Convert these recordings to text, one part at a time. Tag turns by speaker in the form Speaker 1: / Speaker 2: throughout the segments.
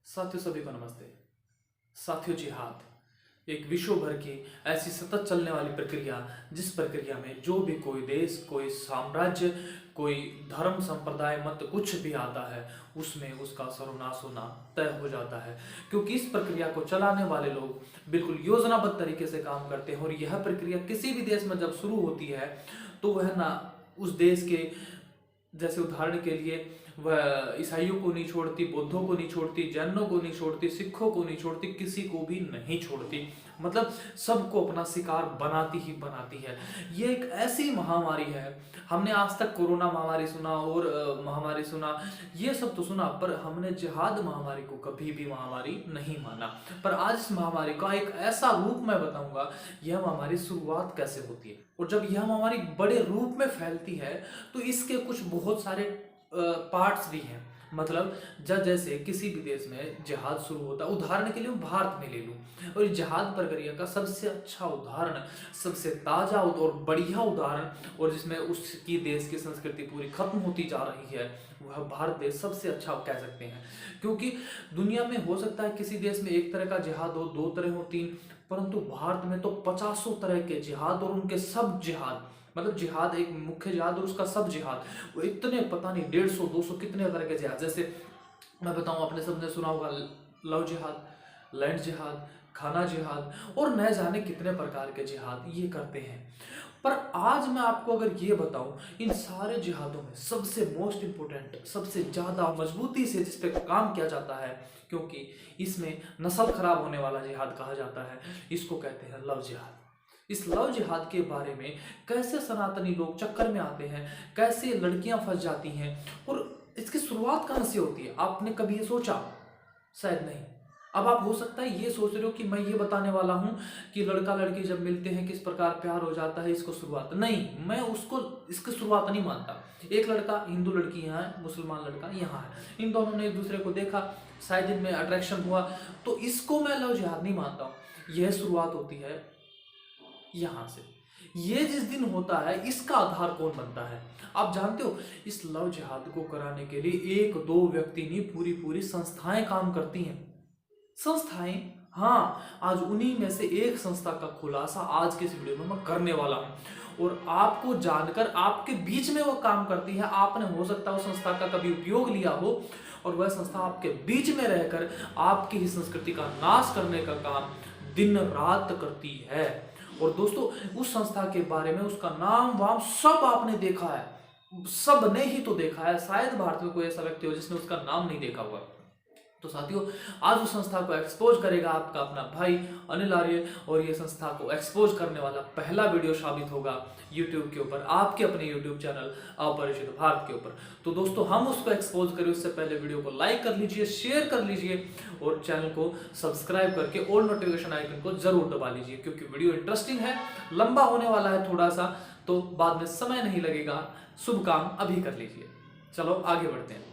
Speaker 1: साथियों सभी को नमस्ते। साथियों जिहाद एक विश्व भर की ऐसी सतत चलने वाली प्रक्रिया जिस प्रक्रिया में जो भी कोई देश, कोई साम्राज्य, कोई धर्म, संप्रदाय, मत कुछ भी आता है उसमें उसका सर्वनाश होना तय हो जाता है। क्योंकि इस प्रक्रिया को चलाने वाले लोग बिल्कुल योजनाबद्ध तरीके से काम करते हैं और यह प्रक्रिया किसी भी देश में जब शुरू होती है तो वह ना उस देश के, जैसे उदाहरण के लिए, वह ईसाइयों को नहीं छोड़ती, बौद्धों को नहीं छोड़ती, जैनों को नहीं छोड़ती, सिखों को नहीं छोड़ती, किसी को भी नहीं छोड़ती। मतलब सबको अपना शिकार बनाती ही बनाती है। ये एक ऐसी महामारी है। हमने आज तक कोरोना महामारी सुना और महामारी सुना, ये सब तो सुना, पर हमने जिहाद महामारी को कभी भी महामारी नहीं माना। पर आज इस महामारी का एक ऐसा रूप मैं बताऊंगा, यह महामारी शुरुआत कैसे होती है और जब यह महामारी बड़े रूप में फैलती है तो इसके कुछ बहुत सारे पार्ट्स भी हैं। मतलब जैसे किसी भी देश में जिहाद शुरू होता है, उदाहरण के लिए मैं भारत में ले लूं, और जिहाद प्रक्रिया का सबसे अच्छा उदाहरण, सबसे ताजा और बढ़िया उदाहरण, और जिसमें उसकी देश की संस्कृति पूरी खत्म होती जा रही है, वह भारत देश सबसे अच्छा कह सकते हैं। क्योंकि दुनिया में हो सकता है किसी देश में एक तरह का जिहाद हो, दो तरह हो, तीन, परंतु भारत में तो 50 तरह के जिहाद और उनके सब जिहाद, मतलब जिहाद एक मुख्य जिहाद और उसका सब जिहाद, वो इतने पता नहीं 150 200 कितने तरह के जिहाद। जैसे मैं बताऊं, आपने सबने सुना होगा लव जिहाद, लैंड जिहाद, खाना जिहाद और न जाने कितने प्रकार के जिहाद ये करते हैं। पर आज मैं आपको अगर ये बताऊं, इन सारे जिहादों में सबसे मोस्ट इंपोर्टेंट, सबसे ज्यादा मजबूती से जिस पे काम किया जाता है, क्योंकि इसमें नस्ल खराब होने वाला जिहाद कहा जाता है, इसको कहते हैं लव जिहाद। इस लव जिहाद के बारे में कैसे सनातनी लोग चक्कर में आते हैं, कैसे लड़कियां फंस जाती हैं और इसकी शुरुआत कहां से होती है, आपने कभी ये सोचा? शायद नहीं। अब आप हो सकता है ये सोच रहे हो कि मैं ये बताने वाला हूं कि लड़का लड़की जब मिलते हैं किस प्रकार प्यार हो जाता है, इसको शुरुआत नहीं, मैं उसको इसकी शुरुआत नहीं मानता। एक लड़का, हिंदू लड़की यहाँ है, मुसलमान लड़का यहाँ है, इन दोनों ने एक दूसरे को देखा, शायद इनमें अट्रैक्शन हुआ, तो इसको मैं लव जिहाद नहीं मानता हूँ। यह शुरुआत होती है यहां से। ये जिस दिन होता है इसका आधार कौन बनता है आप जानते हो? इस लव जिहाद को कराने के लिए एक दो व्यक्ति नहीं, पूरी पूरी संस्थाएं काम करती हैं। संस्थाएं, हाँ, आज उन्हीं में से एक संस्था का खुलासा आज के इस वीडियो में मैं करने वाला हूं और आपको जानकर आपके बीच में वो काम करती है। आपने हो सकता है उस संस्था का कभी उपयोग लिया हो और वह संस्था आपके बीच में रहकर आपकी ही संस्कृति का नाश करने का काम दिन रात करती है। और दोस्तों, उस संस्था के बारे में, उसका नाम वाम सब आपने देखा है, सब ने ही तो देखा है। शायद भारत में कोई ऐसा व्यक्ति हो जिसने उसका नाम नहीं देखा हुआ। तो साथियों, आज उस संस्था को एक्सपोज करेगा आपका अपना भाई अनिल आर्य, और ये संस्था को एक्सपोज करने वाला पहला वीडियो साबित होगा YouTube के ऊपर, आपके अपने YouTube चैनल अपरिचित भारत के ऊपर। तो दोस्तों, हम उसको एक्सपोज करें उससे पहले वीडियो को लाइक कर लीजिए, शेयर कर लीजिए और चैनल को सब्सक्राइब करके ऑल नोटिफिकेशन आइकन को जरूर दबा लीजिए, क्योंकि वीडियो इंटरेस्टिंग है, लंबा होने वाला है थोड़ा सा, तो बाद में समय नहीं लगेगा। शुभ काम अभी कर लीजिए। चलो आगे बढ़ते हैं।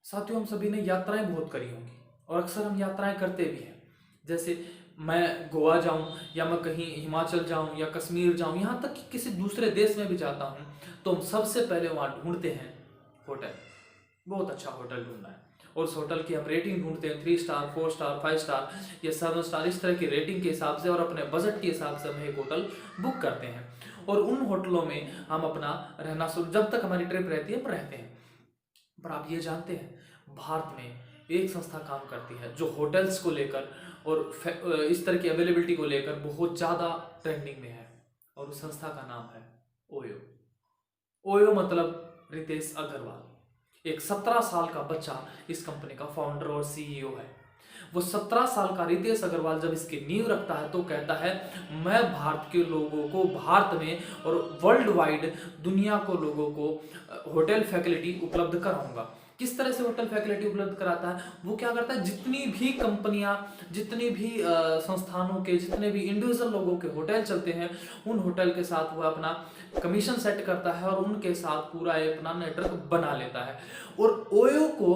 Speaker 1: साथियों, हम सभी ने यात्राएं बहुत करी होंगी और अक्सर हम यात्राएं करते भी हैं। जैसे मैं गोवा जाऊं या मैं कहीं हिमाचल जाऊं या कश्मीर जाऊं, यहाँ तक कि किसी दूसरे देश में भी जाता हूं, तो हम सबसे पहले वहां ढूंढते हैं होटल। बहुत अच्छा होटल ढूंढना है और उस होटल की हम रेटिंग ढूंढते हैं, 3 स्टार, 4 स्टार, 5 स्टार या 7 स्टार, इस तरह की रेटिंग के हिसाब से और अपने बजट के हिसाब से हम एक होटल बुक करते हैं और उन होटलों में हम अपना रहना जब तक हमारी ट्रिप रहती है हम रहते हैं। पर आप ये जानते हैं, भारत में एक संस्था काम करती है जो होटल्स को लेकर और इस तरह की अवेलेबिलिटी को लेकर बहुत ज़्यादा ट्रेंडिंग में है, और उस संस्था का नाम है ओयो। ओयो मतलब रितेश अग्रवाल। एक 17 साल का बच्चा इस कंपनी का फाउंडर और CEO है। वो 17 साल का रितेश अग्रवाल जब इसकी नींव रखता है तो कहता है, मैं भारत के लोगों को, भारत में और वर्ल्ड वाइड दुनिया को लोगों को होटल फैसिलिटी उपलब्ध कराऊंगा। किस तरह से होटल फैसिलिटी उपलब्ध कराता है? वो क्या करता है, जितनी भी कंपनियां, जितनी भी संस्थानों के, जितने भी इंडिविजुअल लोगों के होटल चलते हैं, उन होटल के साथ वो अपना कमीशन सेट करता है और उनके साथ पूरा अपना नेटवर्क बना लेता है। और ओयो को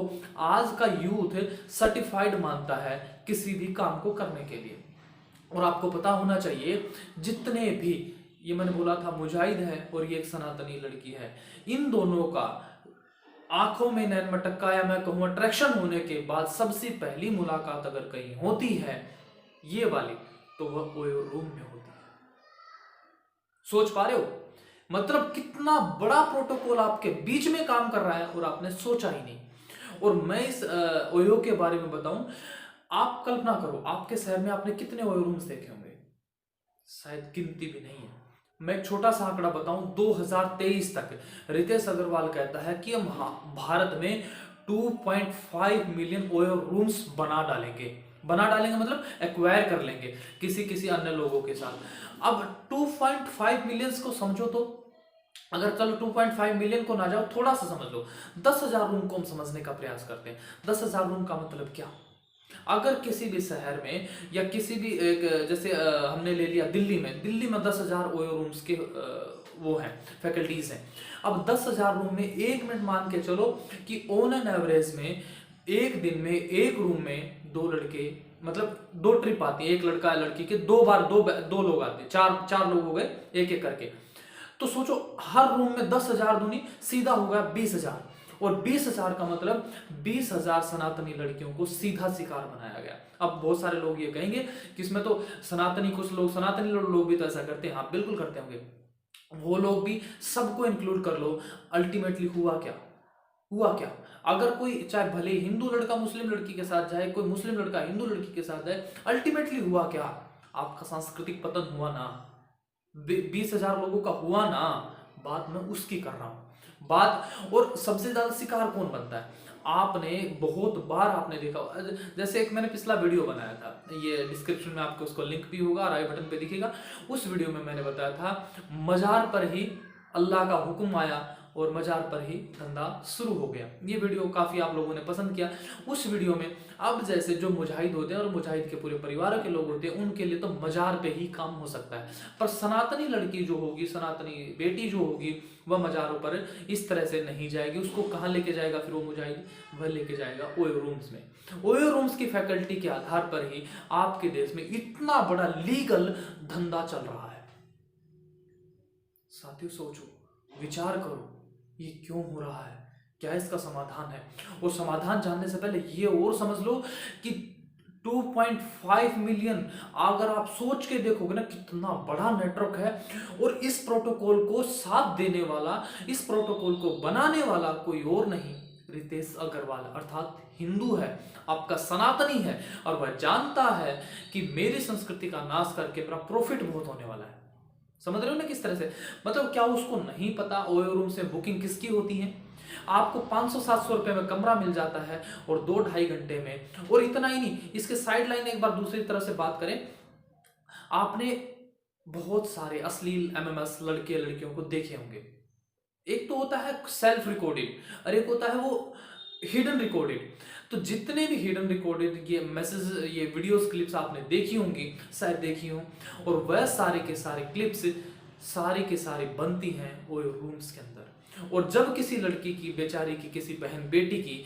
Speaker 1: आज का यूथ सर्टिफाइड मानता है किसी भी काम को करने के लिए। और आपको पता होना चाहिए, जितने भी, ये मैंने बोला था मुजाहिद है और ये एक सनातनी लड़की है, इन दोनों का आंखों में नैन मटक्का या मैं कहूँ अट्रैक्शन होने के बाद सबसे पहली मुलाकात अगर कहीं होती है ये वाली, तो वह ओयो रूम में होती है। सोच पा रहे हो? मतलब कितना बड़ा प्रोटोकॉल आपके बीच में काम कर रहा है और आपने सोचा ही नहीं। और मैं इस ओयो के बारे में बताऊं, आप कल्पना करो, आपके शहर में आपने कितने ओयो रूम्स देखे होंगे? शायद गिनती भी नहीं है। मैं एक छोटा सा आंकड़ा बताऊं, 2023 तक रितेश अग्रवाल कहता है कि हम भारत में 2.5 मिलियन ओयो रूम्स बना डालेंगे मतलब एक्वायर कर लेंगे किसी अन्य लोगों के साथ। अब 2.5 मिलियंस को समझो तो, अगर चलो 2.5 मिलियन को ना जाओ, थोड़ा सा समझ लो, 10,000 रूम को हम समझने का प्रयास करते हैं। 10,000 रूम का मतलब क्या? अगर किसी भी शहर में या किसी भी एक, जैसे हमने ले लिया दिल्ली में 10,000 ओयो रूम्स के वो हैं, फैकल्टीज हैं। अब 10,000 रूम में एक मिनट मान के चलो कि ऑन एन एवरेज में एक दिन में एक रूम में 2 लड़के, मतलब 2 ट्रिप आती है, एक लड़का है लड़की के 2 बार 2 लोग आते हैं, 4 लोग हो गए एक एक करके। तो सोचो हर रूम में 10,000 दूनी सीधा होगा 20,000, और 20,000 का मतलब 20,000 सनातनी लड़कियों को सीधा शिकार बनाया गया। अब बहुत सारे लोग ये कहेंगे कि इसमें तो सनातनी, कुछ लोग सनातनी लोग भी तो ऐसा करते हैं। हाँ बिल्कुल करते होंगे, वो लोग भी, सबको इंक्लूड कर लो। अल्टीमेटली हुआ क्या? अगर कोई, चाहे भले हिंदू लड़का मुस्लिम लड़की के साथ जाए, कोई मुस्लिम लड़का हिंदू लड़की के साथ जाए, अल्टीमेटली हुआ क्या? आपका सांस्कृतिक पतन हुआ ना, 20,000 लोगों का हुआ ना। बात मैं उसकी कर रहा हूं बात। और सबसे ज्यादा शिकार कौन बनता है? आपने बहुत बार आपने देखा, जैसे एक मैंने पिछला वीडियो बनाया था, ये डिस्क्रिप्शन में आपको उसको लिंक भी होगा और आई बटन पे दिखेगा। उस वीडियो में मैंने बताया था, मजार पर ही अल्लाह का हुक्म आया और मजार पर ही धंधा शुरू हो गया। ये वीडियो काफी आप लोगों ने पसंद किया। उस वीडियो में अब जैसे जो मुजाहिद होते हैं और मुजाहिद के पूरे परिवार के लोग होते हैं, उनके लिए तो मजार पे ही काम हो सकता है, पर सनातनी लड़की जो होगी, सनातनी बेटी जो होगी, वह मजारों पर इस तरह से नहीं जाएगी। उसको कहाँ लेके जाएगा फिर वो मुजाहिद? वह लेके जाएगा ओयो रूम्स में। ओयो रूम्स की फैकल्टी के आधार पर ही आपके देश में इतना बड़ा लीगल धंधा चल रहा है। साथियों सोचो, विचार करो, ये क्यों हो रहा है? क्या इसका समाधान है? और समाधान जानने से पहले ये और समझ लो कि 2.5 मिलियन, अगर आप सोच के देखोगे ना, कितना बड़ा नेटवर्क है। और इस प्रोटोकॉल को साथ देने वाला, इस प्रोटोकॉल को बनाने वाला कोई और नहीं, रितेश अग्रवाल, अर्थात हिंदू है, आपका सनातनी है। और वह जानता है कि मेरी संस्कृति का नाश करके मेरा प्रॉफिट बहुत होने वाला है। समझ रहे हो ना किस तरह से? मतलब क्या उसको नहीं पता ओयो रूम से बुकिंग किसकी होती है? आपको 500-700 रुपए में कमरा मिल जाता है और 2-2.5 घंटे में। और इतना ही नहीं, इसके साइड लाइन एक बार दूसरी तरफ से बात करें, आपने बहुत सारे अश्लील एमएमएस लड़के लड़कियों को देखे होंगे। एक तो होता है सेल्फ रिकॉर्डेड और एक होता है वो हिडन रिकॉर्डेड। तो जितने भी हिडन रिकॉर्डेड ये मैसेज, ये वीडियोस क्लिप्स आपने देखी होंगी, शायद देखी हो, और वह सारे के सारे क्लिप्स सारी के सारी बनती हैं ओयो रूम्स के अंदर। और जब किसी लड़की की, बेचारी की, किसी बहन बेटी की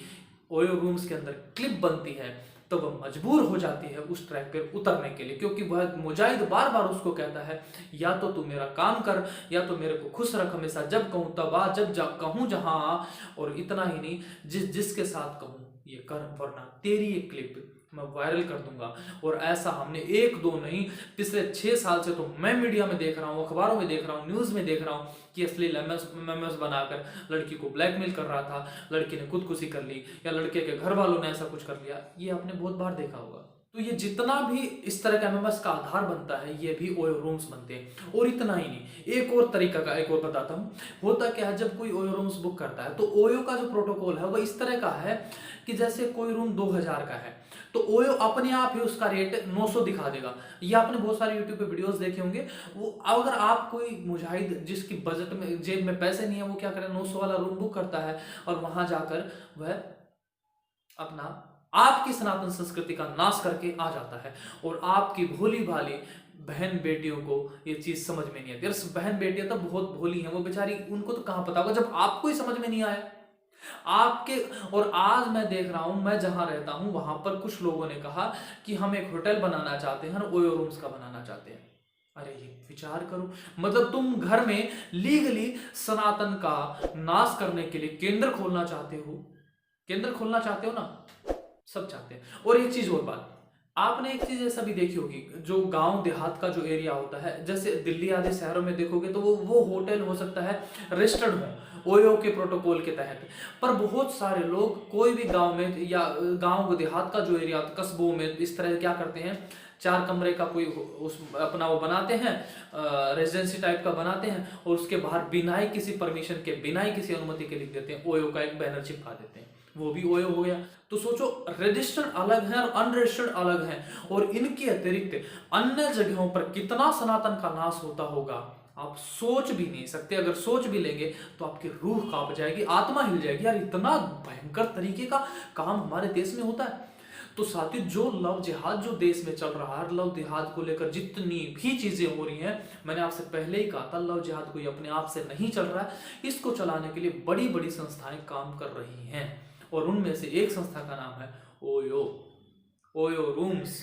Speaker 1: ओयो रूम्स के अंदर क्लिप बनती है, तो वह मजबूर हो जाती है उस ट्रैक पर उतरने के लिए, क्योंकि वह मुजाहिद बार बार उसको कहता है, या तो तू मेरा काम कर, या तो मेरे को खुश रख हमेशा, जब कहूँ तब आ, जब कहूँ जहाँ आ। और इतना ही नहीं, जिसके साथ कहूँ ये कर, वरना तेरी ये क्लिप मैं वायरल कर दूंगा। और ऐसा हमने 1-2 नहीं, पिछले 6 साल से तो मैं मीडिया में देख रहा हूँ, अखबारों में देख रहा हूँ, न्यूज में देख रहा हूँ कि अश्लील एमएमएस बनाकर लड़की को ब्लैकमेल कर रहा था, लड़की ने खुदकुशी कर ली या लड़के के घर वालों ने ऐसा कुछ कर लिया। ये आपने बहुत बार देखा होगा। तो ये जितना भी इस तरह का एमएमएस का आधार बनता है, ये भी ओयो रूम्स बनते हैं। और इतना ही नहीं, एक और तरीका का एक और बताता हूँ। होता क्या है, जब कोई ओयो रूम्स बुक करता है तो ओयो का जो प्रोटोकॉल है वो इस तरह का है कि जैसे कोई रूम 2000 का है तो ओयो अपने आप ही उसका रेट 900 दिखा देगा। ये आपने बहुत सारे यूट्यूब पे वीडियोस देखे होंगे। वो अगर आप कोई मुजाहिद जिसकी बजट में जेब में पैसे नहीं है, वो क्या करे, 900 वाला रूम बुक करता है और वहां जाकर वह अपना आपकी सनातन संस्कृति का नाश करके आ जाता है। और आपकी भोली भाली बहन बेटियों को ये चीज समझ में नहीं आती। यार बहन बेटियां तो बहुत भोली हैं, वो बेचारी, उनको तो कहां पता होगा जब आपको ही समझ में नहीं आया आपके। और आज मैं देख रहा हूं, मैं जहां रहता हूं वहां पर कुछ लोगों ने कहा कि हम एक होटल बनाना चाहते हैं, ओयो रूम्स का बनाना चाहते हैं। अरे ये विचार करो, मतलब तुम घर में लीगली सनातन का नाश करने के लिए केंद्र खोलना चाहते हो। केंद्र खोलना चाहते हो ना, सब चाहते हैं। और एक चीज और बात, आपने एक चीज ऐसा भी देखी होगी, जो गांव देहात का जो एरिया होता है, जैसे दिल्ली आदि शहरों में देखोगे तो वो होटल हो सकता है रजिस्टर्ड हो ओयो के प्रोटोकॉल के तहत। पर बहुत सारे लोग कोई भी गांव में या गांव देहात का जो एरिया होता है, कस्बों में, इस तरह क्या करते हैं, 4 कमरे का कोई उस अपना वो बनाते हैं, रेजिडेंसी टाइप का बनाते हैं, और उसके बाहर बिना ही किसी परमिशन के, बिना ही किसी अनुमति के लिख देते हैं, ओयो का एक बैनर चिपका देते हैं, वो भी ओयो हो गया। तो सोचो, रजिस्टर्ड अलग है और अनरजिस्टर्ड अलग है, और इनके अतिरिक्त अन्य जगहों पर कितना सनातन का नाश होता होगा आप सोच भी नहीं सकते। अगर सोच भी लेंगे तो आपकी रूह कांप जाएगी, आत्मा हिल जाएगी। यार इतना भयंकर तरीके का काम हमारे देश में होता है। तो साथियों, जो लव जिहाद जो देश में चल रहा है, लव जिहाद को लेकर जितनी भी चीजें हो रही हैं, मैंने आपसे पहले ही कहा था, लव जिहाद कोई अपने आप से नहीं चल रहा है। इसको चलाने के लिए बड़ी बड़ी संस्थाएं काम कर रही हैं, और उनमें से एक संस्था का नाम है ओयो रूम्स।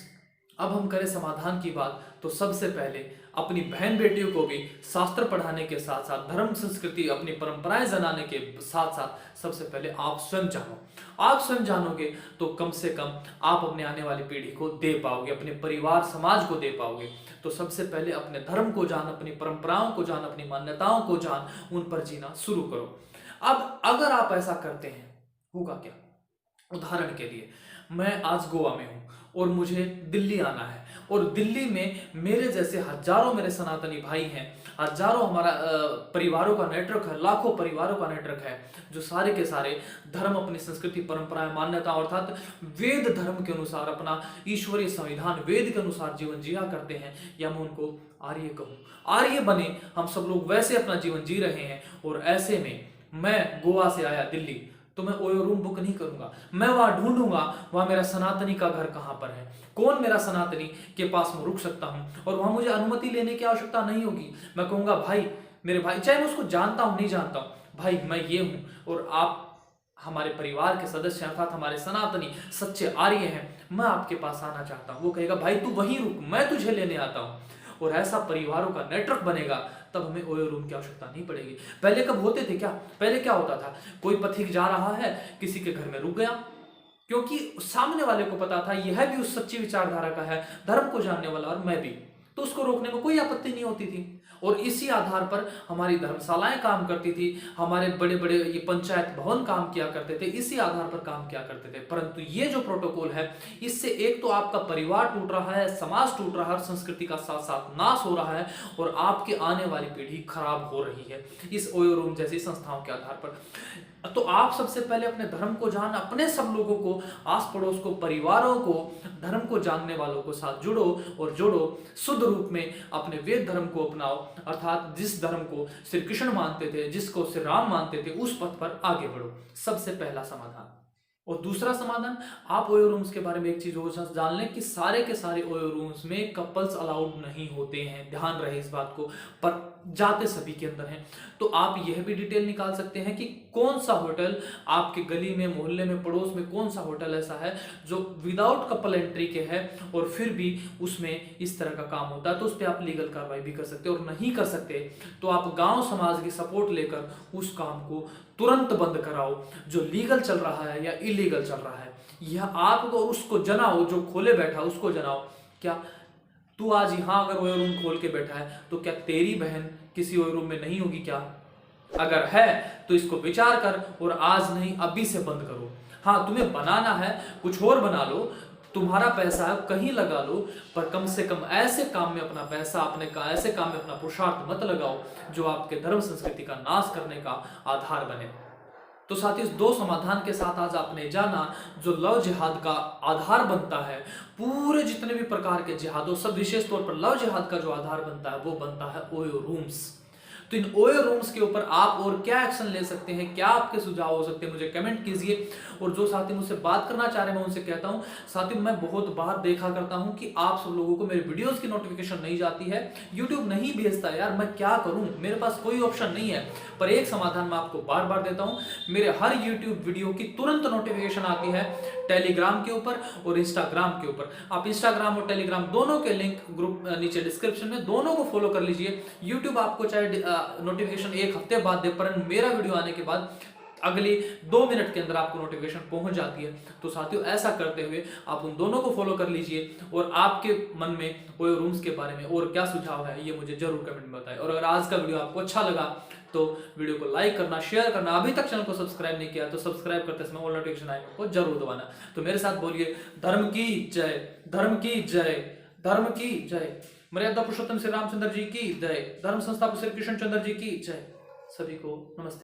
Speaker 1: अब हम करें समाधान की बात, तो सबसे पहले अपनी बहन बेटियों को भी शास्त्र पढ़ाने के साथ साथ, धर्म संस्कृति अपनी परंपराएं जनाने के साथ साथ, सबसे पहले आप स्वयं जानो। आप स्वयं जानोगे तो कम से कम आप अपने आने वाली पीढ़ी को दे पाओगे, अपने परिवार समाज को दे पाओगे। तो सबसे पहले अपने धर्म को जान, अपनी परंपराओं को जान, अपनी मान्यताओं को जान, उन पर जीना शुरू करो। अब अगर आप ऐसा करते हैं, होगा क्या? उदाहरण के लिए, मैं आज गोवा में हूं और मुझे दिल्ली आना है, और दिल्ली में मेरे जैसे हजारों मेरे सनातनी भाई हैं, हजारों हमारा परिवारों का नेटवर्क है, लाखों परिवारों का नेटवर्क है, जो सारे के सारे धर्म, अपनी संस्कृति, परंपराएं, मान्यता अर्थात वेद धर्म के अनुसार, अपना ईश्वरीय संविधान वेद के अनुसार जीवन जिया करते हैं। या मैं उनको आर्य कहूं, आर्य बने, हम सब लोग वैसे अपना जीवन जी रहे हैं। और ऐसे में मैं गोवा से आया दिल्ली, तो मैं ओयो रूम बुक नहीं करूंगा, मैं वहां ढूंढूंगा वहां मेरा सनातनी का घर कहां पर है, कौन मेरा सनातनी के पास में रुक सकता हूं, और वहां मुझे अनुमति लेने की आवश्यकता नहीं होगी। मैं कहूंगा, भाई मेरे भाई, चाहे मैं उसको जानता हूं नहीं जानता हूं, भाई मैं ये हूं और आप हमारे परिवार के सदस्य अर्थात हमारे सनातनी सच्चे आर्य हैं, मैं आपके पास आना चाहता हूं। वो कहेगा, भाई तू वहीं रुक, मैं तुझे लेने आता हूं। और ऐसा परिवारों का नेटवर्क बनेगा, तब हमें ओयो रूम की आवश्यकता नहीं पड़ेगी। पहले कब होते थे क्या? पहले क्या होता था, कोई पथिक जा रहा है, किसी के घर में रुक गया, क्योंकि सामने वाले को पता था यह भी उस सच्ची विचारधारा का है, धर्म को जानने वाला, और मैं भी, तो उसको रोकने में कोई आपत्ति नहीं होती थी। और इसी आधार पर हमारी धर्मशालाएं काम करती थी, हमारे बड़े बड़े ये पंचायत भवन काम किया करते थे, इसी आधार पर काम किया करते थे। परंतु ये जो प्रोटोकॉल है, इससे एक तो आपका परिवार टूट रहा है, समाज टूट रहा है, संस्कृति का साथ साथ नाश हो रहा है, और आपकी आने वाली पीढ़ी खराब हो रही है इस ओयो रूम जैसी संस्थाओं के आधार पर। तो आप सबसे पहले अपने धर्म को जान, अपने सब लोगों को, आस पड़ोस को, परिवारों को, धर्म को जानने वालों को साथ जुड़ो, और जोड़ो, शुद्ध रूप में अपने वेद धर्म को अपनाओ, अर्थात जिस धर्म को श्री कृष्ण मानते थे, जिसको श्री राम मानते थे, उस पथ पर आगे बढ़ो। सबसे पहला समाधान। और दूसरा समाधान, आप ओयो रूम्स के बारे में एक चीज और जान लें कि सारे के सारे ओयो रूम्स में कपल्स अलाउड नहीं होते हैं, ध्यान रहे इस बात को, पर जाते सभी के अंदर हैं। तो आप यह भी डिटेल निकाल सकते हैं कि कौन सा होटल आपके गली में, मोहल्ले में, पड़ोस में कौन सा होटल ऐसा है जो विदाउट कपल एंट्री के है, और फिर भी उसमें इस तरह का काम होता है, तो उस पर आप लीगल कार्रवाई भी कर सकते हैं। और नहीं कर सकते तो आप गांव समाज की सपोर्ट लेकर उस काम को तुरंत बंद कराओ, जो लीगल चल रहा है या इलीगल चल रहा है। यह आपको उसको जनाओ, जो खोले बैठा उसको जनाओ। क्या तू आज यहां अगर ओयो रूम खोल के बैठा है, तो क्या तेरी बहन किसी ओयो रूम में नहीं होगी क्या? अगर है तो इसको विचार कर, और आज नहीं अभी से बंद करो। हाँ, तुम्हें बनाना है कुछ और बना लो, तुम्हारा पैसा कहीं लगा लो, पर कम से कम ऐसे काम में अपना पैसा, ऐसे काम में अपना पुरुषार्थ मत लगाओ जो आपके धर्म संस्कृति का नाश करने का आधार बने। तो साथियों, इस दो समाधान के साथ आज आपने जाना जो लव जिहाद का आधार बनता है। पूरे जितने भी प्रकार के जिहादों, सब विशेष तौर पर लव जिहाद का जो आधार बनता है वो बनता है ओयो रूम्स। तो इन ओयो रूम्स के ऊपर आप और क्या एक्शन ले सकते हैं, क्या आपके सुझाव हो सकते हैं, मुझे कमेंट कीजिए। और जो साथी मुझसे बात करना चाह रहे हैं मैं उनसे कहता हूं, साथियों मैं बहुत बार देखा करता हूं कि आप सब लोगों को मेरे वीडियोस की नोटिफिकेशन नहीं जाती है, यूट्यूब नहीं भेजता। यार मैं क्या करूं, मेरे पास कोई ऑप्शन नहीं है। पर एक समाधान मैं आपको बार बार देता हूं, मेरे हर यूट्यूब वीडियो की तुरंत नोटिफिकेशन आती है टेलीग्राम के ऊपर और इंस्टाग्राम के ऊपर। आप इंस्टाग्राम और टेलीग्राम दोनों के लिंक ग्रुप नीचे डिस्क्रिप्शन में, दोनों को फॉलो कर लीजिए। यूट्यूब आपको चाहे नोटिफिकेशन एक हफ्ते बाद दे, पर मेरा वीडियो आने के बाद अगली 2 मिनट के अंदर आपको नोटिफिकेशन पहुंच जाती है। तो साथियों ऐसा करते हुए आप उन दोनों को फॉलो कर लीजिए और आपके मन में ओयो रूम्स के बारे में और क्या सुझाव है ये मुझे जरूर कमेंट में बताएं। और अगर आज का वीडियो आपको अच्छा लगा तो वीडियो को लाइक करना, शेयर करना, अभी तक चैनल को सब्सक्राइब नहीं किया तो सब्सक्राइब करते समय ऑल नोटिफिकेशन आइकन को जरूर दबाना। तो मेरे साथ बोलिए, धर्म की जय, धर्म की जय, धर्म की जय। मर्यादा पुरुषोत्तम श्री रामचंद्र जी की जय, धर्म संस्थापक श्री कृष्ण चंद्र जी की जय। सभी को नमस्ते।